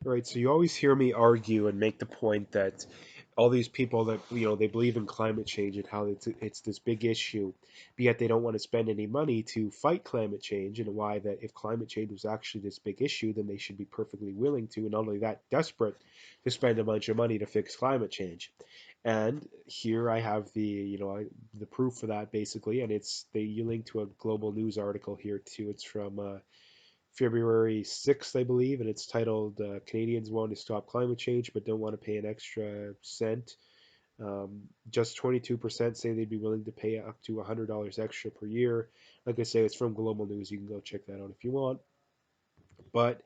Right, so you always hear me argue and make the point that all these people that they believe in climate change and how it's this big issue, but yet they don't want to spend any money to fight climate change, and why that if climate change was actually this big issue, then they should be perfectly willing to, and not only that, desperate to spend a bunch of money to fix climate change. And here I have the proof for that basically, and you link to a global news article here too. It's from February 6th, I believe, and it's titled Canadians Want to Stop Climate Change but Don't Want to Pay an Extra Cent. Just 22% say they'd be willing to pay up to $100 extra per year. Like I say, it's from Global News. You can go check that out if you want. But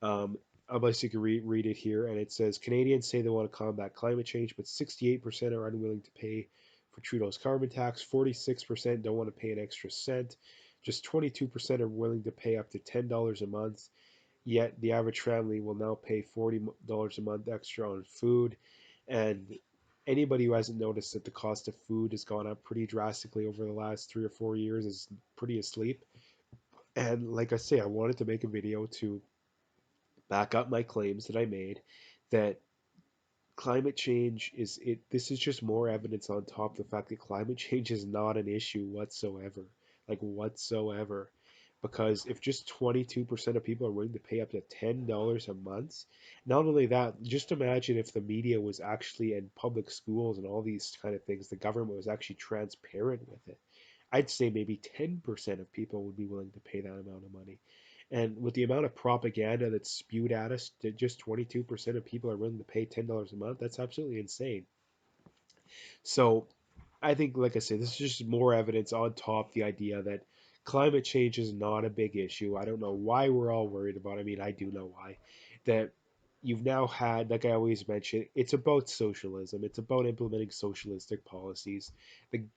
I'll basically read it here, and it says Canadians say they want to combat climate change, but 68% are unwilling to pay for Trudeau's carbon tax. 46% don't want to pay an extra cent. Just 22% are willing to pay up to $10 a month. Yet the average family will now pay $40 a month extra on food. And anybody who hasn't noticed that the cost of food has gone up pretty drastically over the last 3 or 4 years is pretty asleep. And like I say, I wanted to make a video to back up my claims that I made that climate change is it this is just more evidence on top of the fact that climate change is not an issue whatsoever. Like whatsoever. Because if just 22% of people are willing to pay up to $10 a month, not only that, just imagine if the media was actually in public schools and all these kind of things, the government was actually transparent with it. I'd say maybe 10% of people would be willing to pay that amount of money. And with the amount of propaganda that's spewed at us, that just 22% of people are willing to pay $10 a month, that's absolutely insane. So I think, like I said, this is just more evidence on top of the idea that climate change is not a big issue. I don't know why we're all worried about it. I mean, I do know why. That you've now had, like I always mention, it's about socialism. It's about implementing socialistic policies.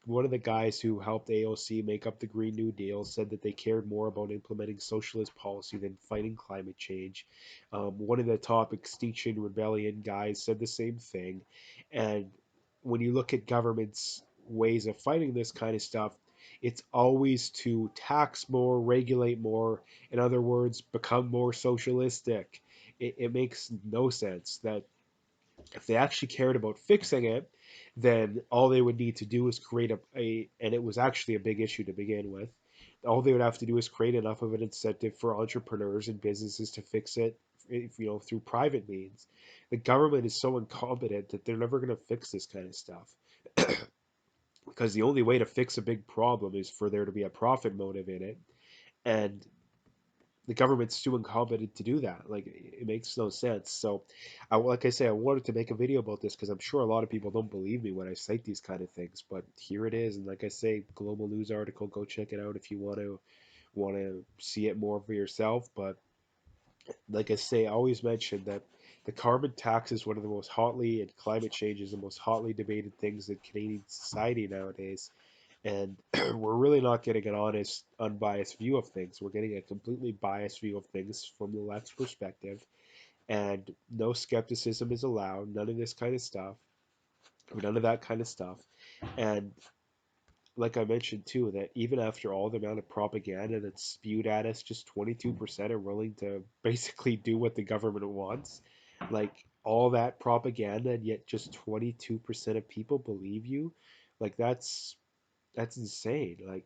One of the guys who helped AOC make up the Green New Deal said that they cared more about implementing socialist policy than fighting climate change. One of the top Extinction Rebellion guys said the same thing. And when you look at governments' ways of fighting this kind of stuff, it's always to tax more, regulate more, in other words, become more socialistic. It makes no sense that if they actually cared about fixing it, then all they would need to do is create and it was actually a big issue to begin with. All they would have to do is create enough of an incentive for entrepreneurs and businesses to fix it, through private means. The government is so incompetent that they're never going to fix this kind of stuff. Because the only way to fix a big problem is for there to be a profit motive in it, and the government's too incompetent to do that. Like it makes no sense. So, like I say, I wanted to make a video about this because I'm sure a lot of people don't believe me when I cite these kind of things. But here it is, and like I say, global news article. Go check it out if you want to see it more for yourself. But like I say, I always mention that the carbon tax is one of the most hotly, and climate change is the most hotly debated things in Canadian society nowadays. And we're really not getting an honest, unbiased view of things. We're getting a completely biased view of things from the left's perspective, and no skepticism is allowed. None of this kind of stuff, or none of that kind of stuff. And like I mentioned too, that even after all the amount of propaganda that's spewed at us, just 22% are willing to basically do what the government wants. Like all that propaganda, and yet just 22% of people believe you. Like that's insane. Like,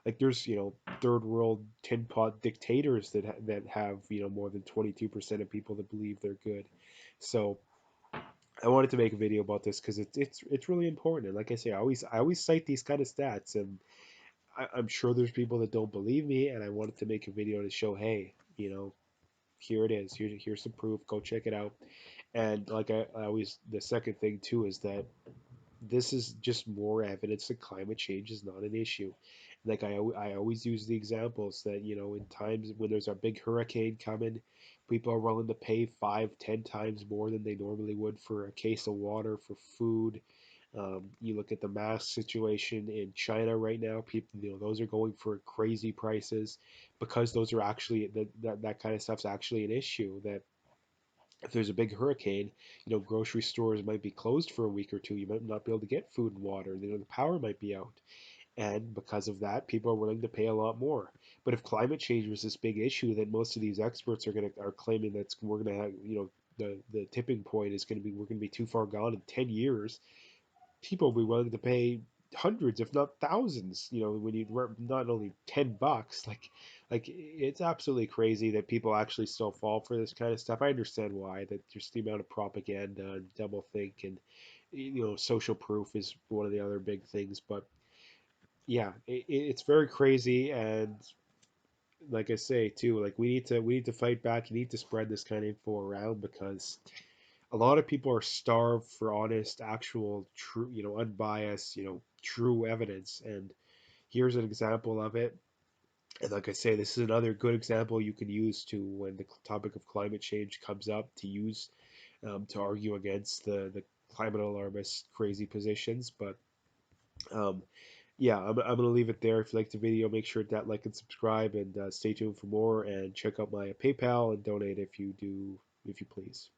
like there's third world tin pot dictators that have more than 22% of people that believe they're good. So I wanted to make a video about this because it's really important. And like I say, I always cite these kind of stats, and I'm sure there's people that don't believe me, and I wanted to make a video to show, hey, here it is. Here's some proof. Go check it out. And like I always, the second thing too is that this is just more evidence that climate change is not an issue. Like I always use the examples that, in times when there's a big hurricane coming, people are willing to pay 5, 10 times more than they normally would for a case of water, for food. You look at the mask situation in China right now, people, those are going for crazy prices because those are actually that kind of stuff's actually an issue. That if there's a big hurricane, grocery stores might be closed for a week or two. You might not be able to get food and water. The power might be out. And because of that, people are willing to pay a lot more. But if climate change was this big issue, then most of these experts are claiming that we're gonna have, the tipping point is gonna be we're gonna be too far gone in 10 years. People will be willing to pay hundreds, if not thousands. When you not only $10, like it's absolutely crazy that people actually still fall for this kind of stuff. I understand why. That just the amount of propaganda and doublethink and social proof is one of the other big things. But yeah, it's very crazy, and like I say too, like we need to fight back. You need to spread this kind of info around because a lot of people are starved for honest, actual, true, unbiased, true evidence. And here's an example of it. And like I say, this is another good example you can use to when the topic of climate change comes up to use to argue against the climate alarmist crazy positions. But um, yeah, I'm gonna leave it there. If you liked the video, make sure to like and subscribe, and stay tuned for more. And check out my PayPal and donate if you do, if you please.